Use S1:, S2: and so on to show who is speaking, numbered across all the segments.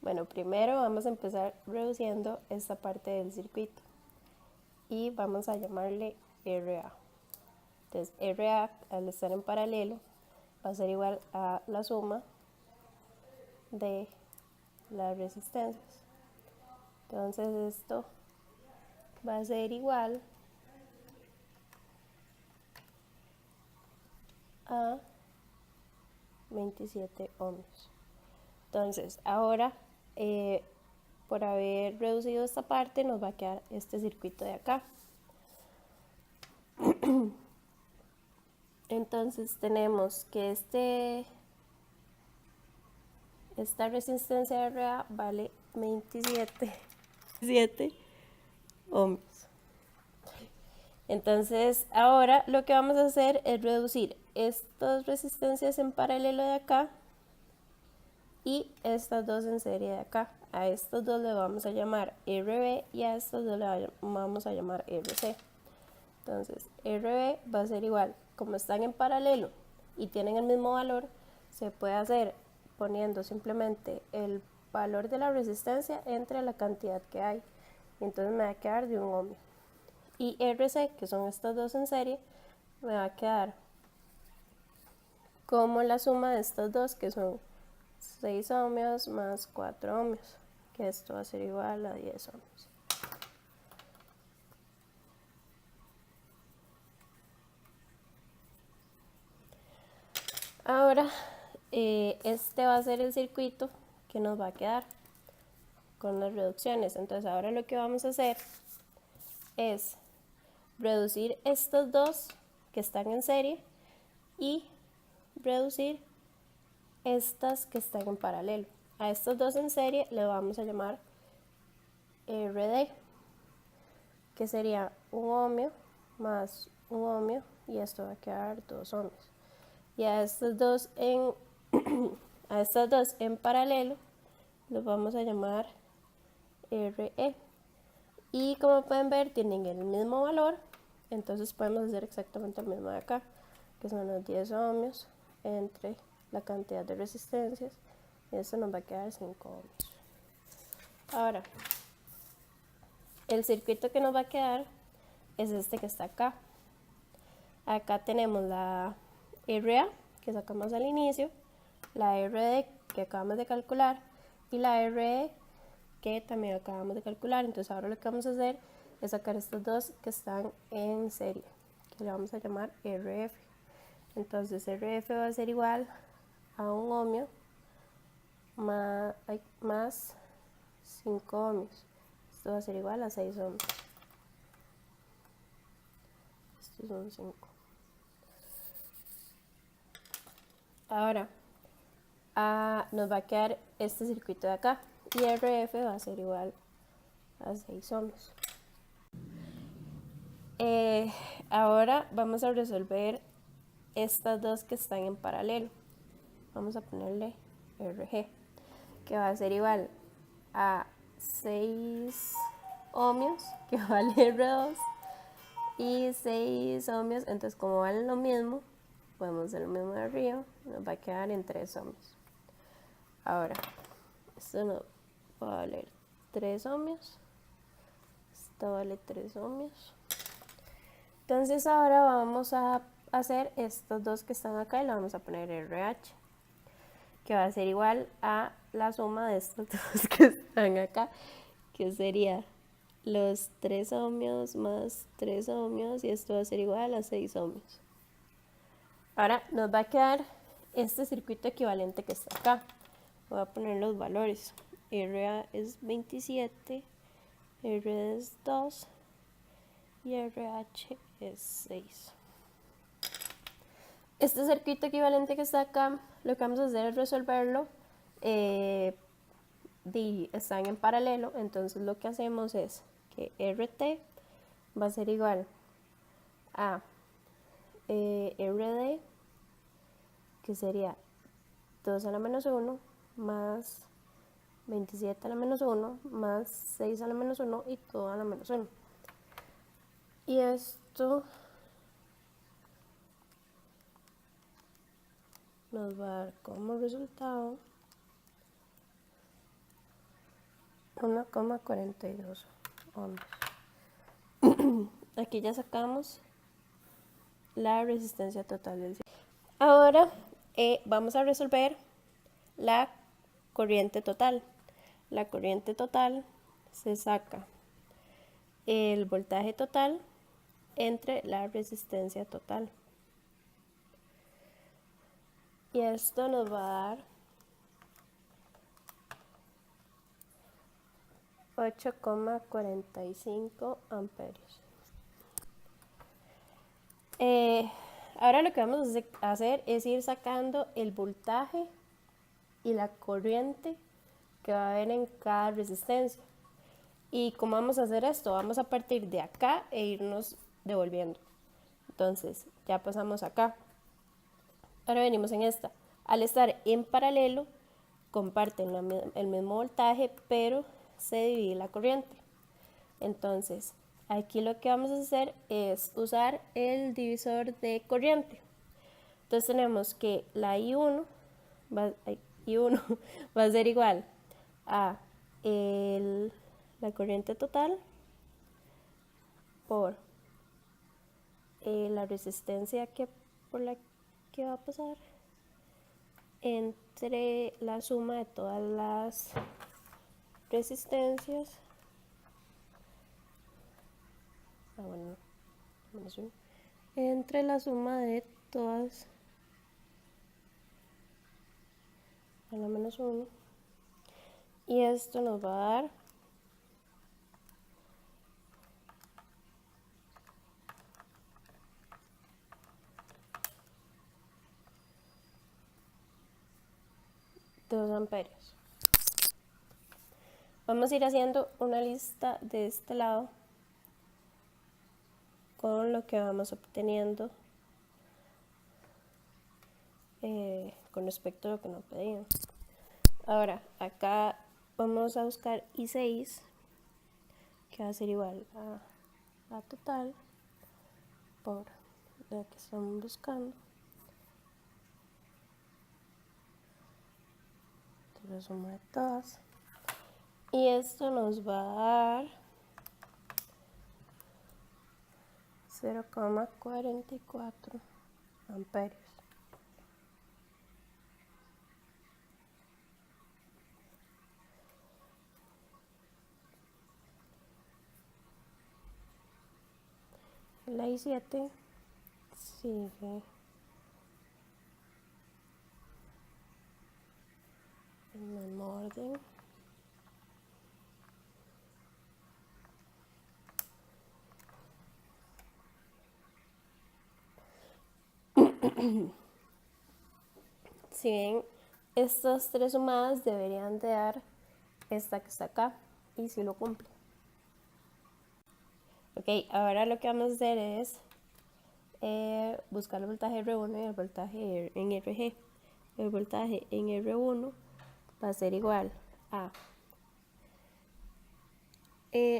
S1: Bueno, primero vamos a empezar reduciendo esta parte del circuito y vamos a llamarle RA. Entonces RA, al estar en paralelo, va a ser igual a la suma de las resistencias. Entonces esto va a ser igual a 27 ohmios. Entonces ahora, por haber reducido esta parte, nos va a quedar este circuito de acá. Entonces tenemos que esta resistencia RA vale 27 ohmios. Entonces ahora lo que vamos a hacer es reducir estas resistencias en paralelo de acá y estas dos en serie de acá. A estos dos le vamos a llamar RB y a estos dos le vamos a llamar RC. Entonces RB va a ser igual, como están en paralelo y tienen el mismo valor, se puede hacer poniendo simplemente el valor de la resistencia entre la cantidad que hay. Y entonces me va a quedar de 1 ohmio. Y RC, que son estas dos en serie, me va a quedar como la suma de estas dos, que son 6 ohmios más 4 ohmios, que esto va a ser igual a 10 ohmios. Ahora, este va a ser el circuito que nos va a quedar con las reducciones. Entonces ahora lo que vamos a hacer es reducir estos dos que están en serie y reducir estas que están en paralelo. A estos dos en serie le vamos a llamar RD, que sería 1 ohmio más 1 ohmio, y esto va a quedar 2 ohmios. Y a estos dos en paralelo los vamos a llamar RE. Y como pueden ver, tienen el mismo valor, entonces podemos hacer exactamente lo mismo de acá, que son los 10 ohmios entre la cantidad de resistencias, y esto nos va a quedar 5 ohmios. Ahora, el circuito que nos va a quedar es este que está acá. Acá tenemos la RA, que sacamos al inicio, la RD, que acabamos de calcular, y la RE, que también acabamos de calcular. Entonces ahora lo que vamos a hacer es sacar estos dos que están en serie, que le vamos a llamar RF. Entonces RF va a ser igual a 1 ohmio más 5 ohmios. Esto va a ser igual a 6 ohmios. Estos son 5. Ahora nos va a quedar este circuito de acá, y RF va a ser igual a 6 ohmios. Ahora vamos a resolver estas dos que están en paralelo. Vamos a ponerle RG, que va a ser igual a 6 ohmios, que vale R2, y 6 ohmios. Entonces, como valen lo mismo, podemos hacer lo mismo de arriba, nos va a quedar en 3 ohmios. Ahora, esto nos va a valer 3 ohmios, esto vale 3 ohmios. Entonces ahora vamos a hacer estos dos que están acá y le vamos a poner RH, que va a ser igual a la suma de estos dos que están acá, que sería los 3 ohmios más 3 ohmios, y esto va a ser igual a 6 ohmios. Ahora nos va a quedar este circuito equivalente que está acá. Voy a poner los valores. RA es 27, R es 2 y RH es 6. Este circuito equivalente que está acá, lo que vamos a hacer es resolverlo. Están en paralelo, entonces lo que hacemos es que RT va a ser igual a RD, que sería 2 a la menos 1 más 27 a la menos 1 más 6 a la menos 1 y todo a la menos 1. Y esto nos va a dar como resultado 1,42 ohms. Aquí ya sacamos la resistencia total del circuito. Ahora vamos a resolver la corriente total. La corriente total se saca el voltaje total entre la resistencia total. Y esto nos va a dar 8,45 amperios. Ahora lo que vamos a hacer es ir sacando el voltaje y la corriente que va a haber en cada resistencia. ¿Y cómo vamos a hacer esto? Vamos a partir de acá e irnos devolviendo. Entonces, ya pasamos acá. Ahora venimos en esta. Al estar en paralelo, comparten el mismo voltaje, pero se divide la corriente. Entonces, aquí lo que vamos a hacer es usar el divisor de corriente. Entonces tenemos que la I1 va a ser igual a la corriente total por la resistencia por la que va a pasar entre la suma de todas las resistencias. Entre la suma de todas a la menos 1, y esto nos va a dar 2 amperios. Vamos a ir haciendo una lista de este lado con lo que vamos obteniendo con respecto a lo que nos pedían. Ahora, acá vamos a buscar I6, que va a ser igual a total por lo que estamos buscando. La suma de todas. Y esto nos va a dar 0,44 amperios. La I7 sigue en el mismo orden. Si ven, estas tres sumadas deberían de dar esta que está acá, y si lo cumple. Ok, ahora lo que vamos a hacer es buscar el voltaje R1 y el voltaje en RG. El voltaje en R1 va a ser igual a...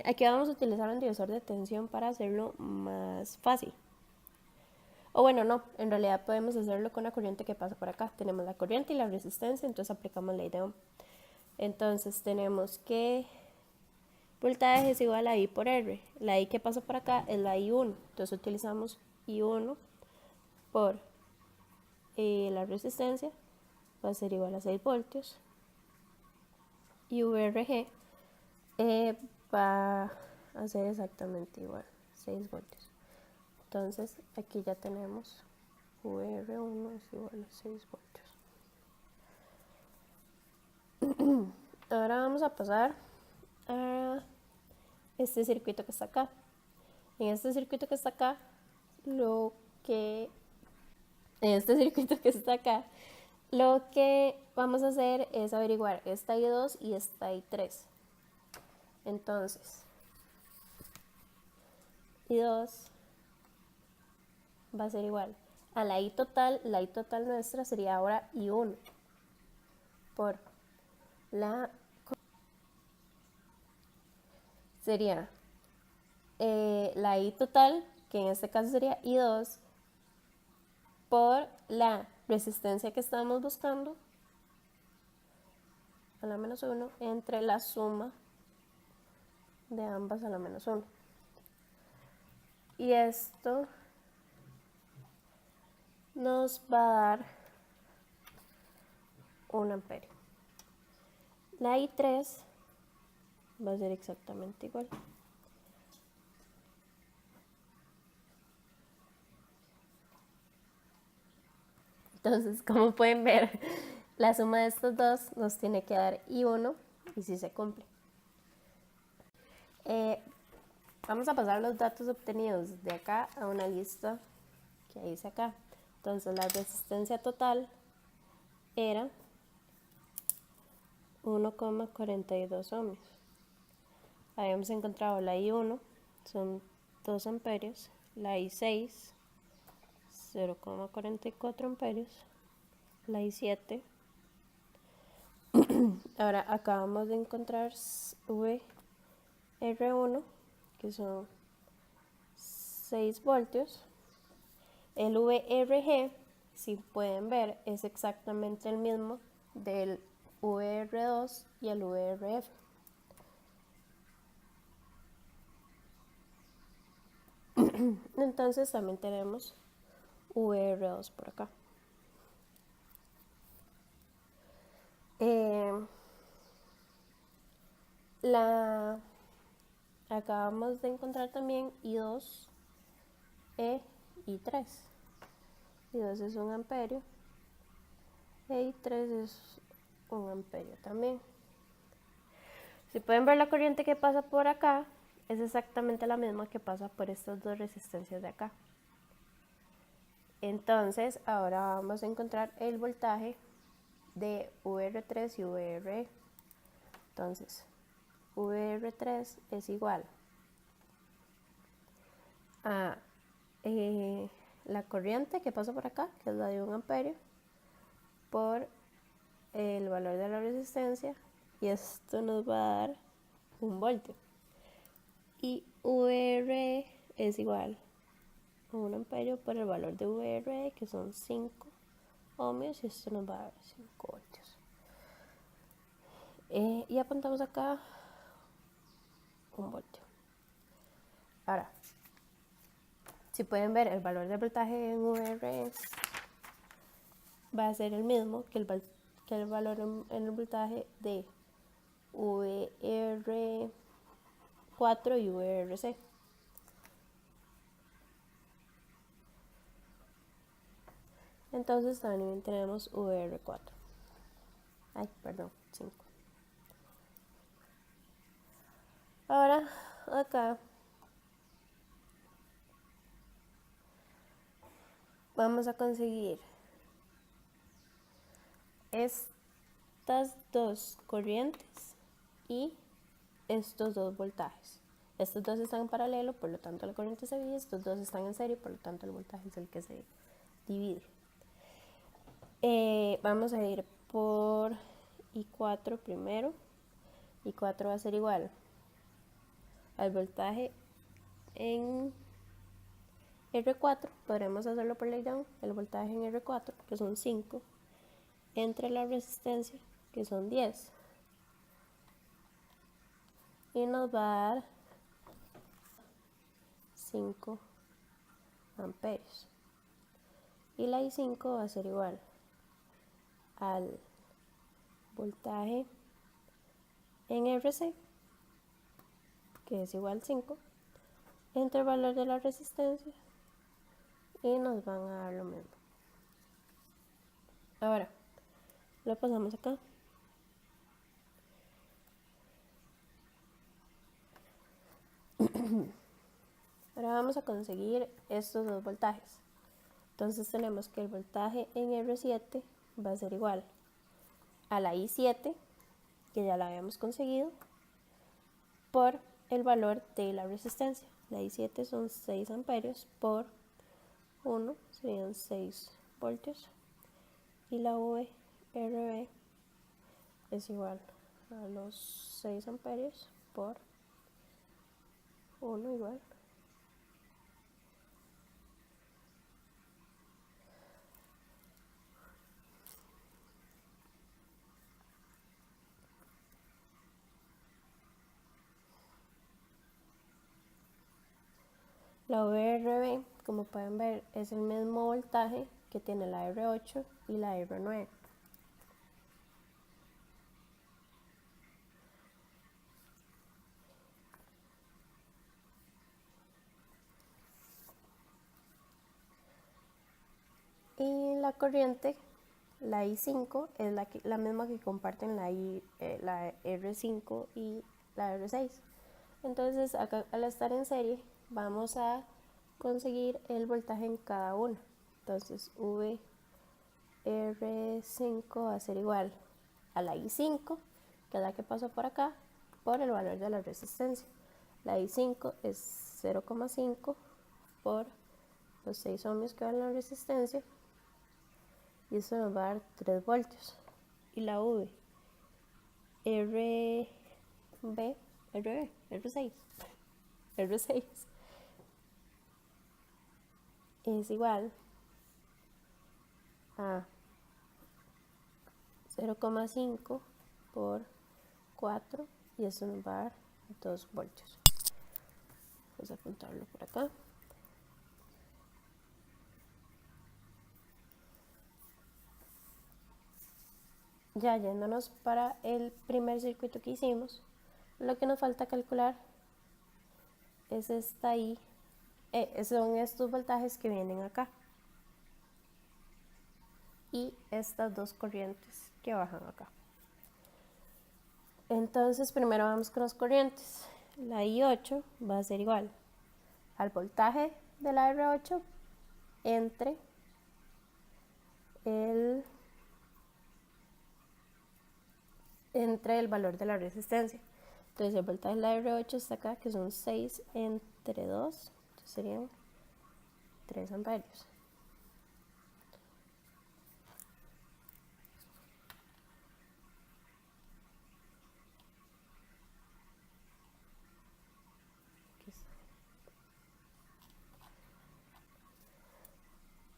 S1: aquí vamos a utilizar un divisor de tensión para hacerlo más fácil. O bueno, no, en realidad podemos hacerlo con la corriente que pasa por acá. Tenemos la corriente y la resistencia, entonces aplicamos la ley de Ohm. Entonces tenemos que voltaje es igual a I por R. La I que pasa por acá es la I1. Entonces utilizamos I1 por la resistencia, va a ser igual a 6 voltios. Y VRG va a ser exactamente igual, 6 voltios. Entonces aquí ya tenemos VR1 es igual a 6 voltios. Ahora vamos a pasar a este circuito que está acá. En este circuito que está acá, lo que vamos a hacer es averiguar esta I2 y esta I3. Entonces, I2 va a ser igual a la I total. La I total nuestra sería ahora I1 por la... sería la I total, que en este caso sería I2, por la resistencia que estamos buscando, a la menos 1, entre la suma de ambas a la menos 1. Y esto nos va a dar 1 amperio. La I3 va a ser exactamente igual. Entonces, como pueden ver, la suma de estos dos nos tiene que dar I1 y si se cumple. Vamos a pasar los datos obtenidos de acá a una lista que hice acá. Entonces, la resistencia total era 1,42 ohmios. Habíamos encontrado la I1, son 2 amperios, la I6, 0,44 amperios, la I7. Ahora acabamos de encontrar VR1, que son 6 voltios. El VRG, si pueden ver, es exactamente el mismo del VR2 y el VRF. Entonces también tenemos VR2 por acá. Acabamos de encontrar también I2 e I3. I2 es 1 amperio e I3 es 1 amperio también. Si pueden ver la corriente que pasa por acá, es exactamente la misma que pasa por estas dos resistencias de acá. Entonces, ahora vamos a encontrar el voltaje de VR3 y VRE. Entonces, VR3 es igual a la corriente que pasa por acá, que es la de 1 amperio, por el valor de la resistencia, y esto nos va a dar 1 voltio. Y VR es igual a 1 amperio por el valor de VR, que son 5 ohmios, y esto nos va a dar 5 voltios. Y apuntamos acá 1 voltio. Ahora, si pueden ver, el valor de voltaje en VR va a ser el mismo que el valor en el voltaje de VR4 y VRC. Entonces también tenemos VR4. Ay, perdón, 5. Ahora, acá vamos a conseguir estas dos corrientes y estos dos voltajes. Estos dos están en paralelo, por lo tanto la corriente se divide. Estos dos están en serie, por lo tanto el voltaje es el que se divide. Vamos a ir por I4 primero. I4 va a ser igual al voltaje en R4. Podremos hacerlo por ley de Ohm. El voltaje en R4, que son 5, entre la resistencia, que son 10. Y nos va a dar 5 amperios. Y la I5 va a ser igual al voltaje en RC, que es igual a 5, entre el valor de la resistencia, y nos van a dar lo mismo. Ahora, lo pasamos acá. Ahora vamos a conseguir estos dos voltajes. Entonces tenemos que el voltaje en R7 va a ser igual a la I7, que ya la habíamos conseguido, por el valor de la resistencia. La I7 son 6 amperios por 1, serían 6 voltios. Y la VRB es igual a los 6 amperios por 1 igual. La VRB, como pueden ver, es el mismo voltaje que tiene la R8 y la R9. Y la corriente, la I5, es la misma que comparten la R5 y la R6. Entonces, acá, al estar en serie, vamos a conseguir el voltaje en cada una. Entonces, VR5 va a ser igual a la I5, que es la que pasó por acá, por el valor de la resistencia. La I5 es 0,5 por los 6 ohmios que van en la resistencia, y eso nos va a dar 3 voltios. Y la R6 es igual a 0,5 por 4, y eso nos va a dar 2 voltios. Vamos a apuntarlo por acá. Ya yéndonos para el primer circuito que hicimos, lo que nos falta calcular es son estos voltajes que vienen acá y estas dos corrientes que bajan acá. Entonces primero vamos con las corrientes. La I8 va a ser igual al voltaje de la R8 entre el valor de la resistencia. Entonces el voltaje de la R8 está acá, que son 6 entre 2, entonces serían 3 amperios.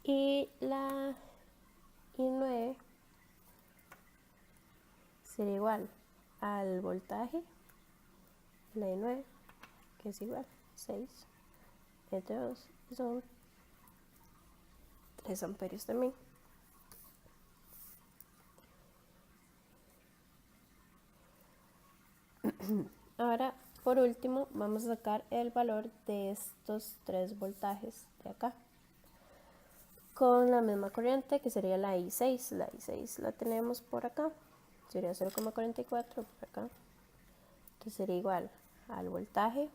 S1: Y la I9 sería igual al voltaje de la I9, que es igual 6 entre 2, son 3 amperios también. Ahora, por último, vamos a sacar el valor de estos 3 voltajes de acá con la misma corriente, que sería la I6. La I6 la tenemos por acá, sería 0,44 por acá. Entonces sería igual al voltaje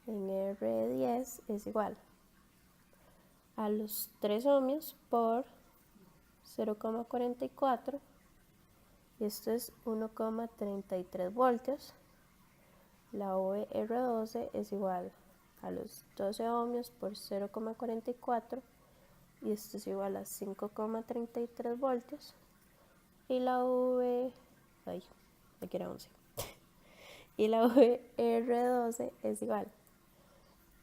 S1: en R10 es igual a los 3 ohmios por 0,44, y esto es 1,33 voltios. La VR12 es igual a los 12 ohmios por 0,44, y esto es igual a 5,33 voltios. Y la aquí era 11. Y la VR12 es igual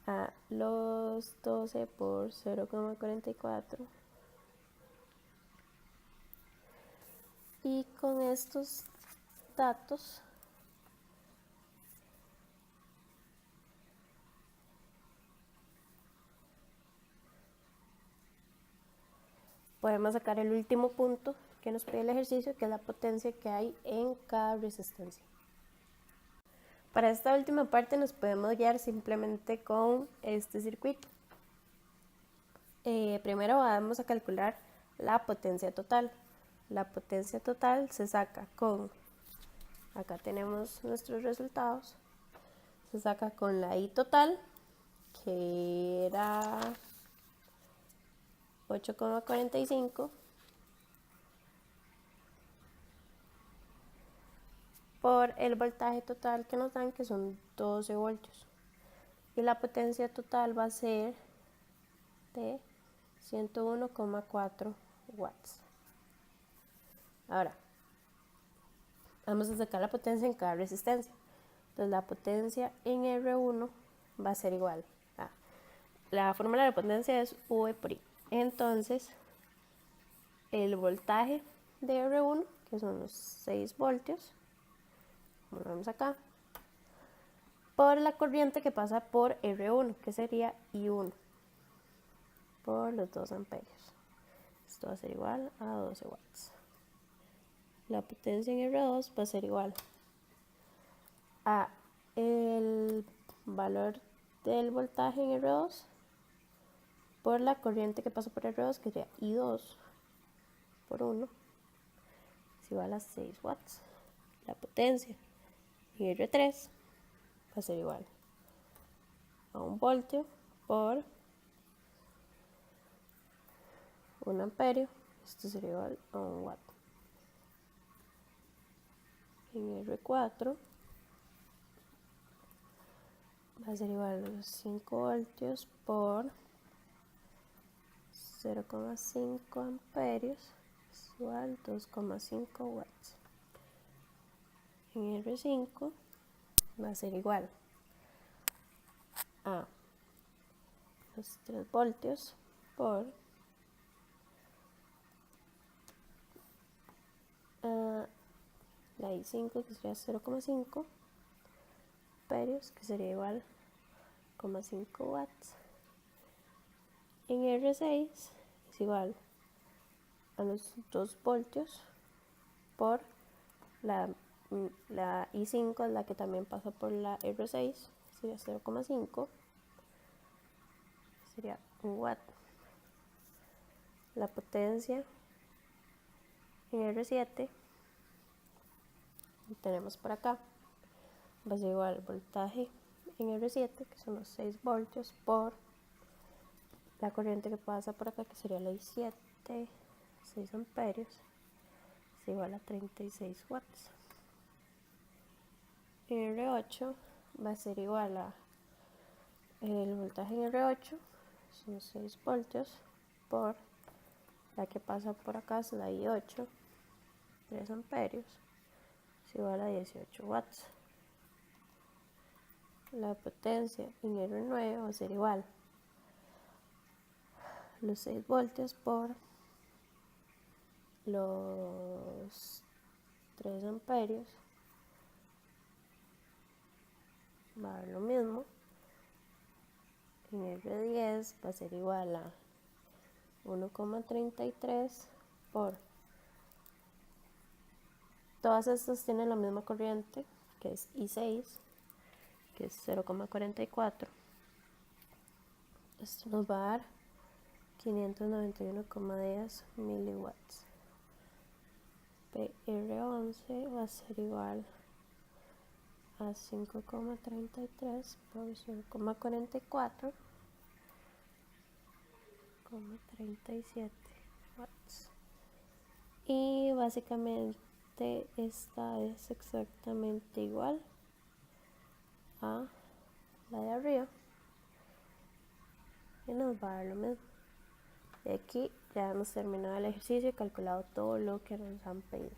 S1: a los 12 por 0,44. Y con estos datos podemos sacar el último punto que nos pide el ejercicio, que es la potencia que hay en cada resistencia. Para esta última parte nos podemos guiar simplemente con este circuito. Primero vamos a calcular la potencia total. La potencia total se saca con, acá tenemos nuestros resultados, se saca con la I total, que era 8,45, por el voltaje total que nos dan, que son 12 voltios. Y la potencia total va a ser de 101,4 watts. Ahora, vamos a sacar la potencia en cada resistencia. Entonces la potencia en R1 va a ser igual a, la fórmula de la potencia es V por I. Entonces, el voltaje de R1, que son los 6 voltios, como lo vemos acá, por la corriente que pasa por R1, que sería I1, por los 2 amperios. Esto va a ser igual a 12 watts. La potencia en R2 va a ser igual a el valor del voltaje en R2 por la corriente que pasa por R2, que sería I2 por 1, es igual a 6 watts. La potencia en R3 va a ser igual a 1 voltio por 1 amperio. Esto sería igual a 1 watt. En R4 va a ser igual a los 5 voltios por 0,5 amperios, es igual a 2,5 watts. En R5 va a ser igual a los 3 voltios por la I5, que sería 0,5 amperios, que sería igual a 0,5 watts. En R6 es igual a los 2 voltios por la I5, es la que también pasa por la R6, sería 0,5, sería 1 watt. La potencia en R7 tenemos por acá, va a ser igual al voltaje en R7, que son los 6 voltios, por la corriente que pasa por acá, que sería la I7, 6 amperios, es igual a 36 watts. En R8 va a ser igual a el voltaje en R8, son 6 voltios, por la que pasa por acá, es la I8, 3 amperios, es igual a 18 watts. La potencia en R9 va a ser igual a los 6 voltios por los 3 amperios, va a dar lo mismo. En R10 va a ser igual a 1,33 por, todas estas tienen la misma corriente, que es I6, que es 0,44. Esto nos va a dar 591,10 miliwatts. PR11 va a ser igual a 5,33 por 0,44, 37 watts. Y básicamente esta es exactamente igual a la de arriba, y nos va a dar lo mismo. Y aquí ya hemos terminado el ejercicio y calculado todo lo que nos han pedido.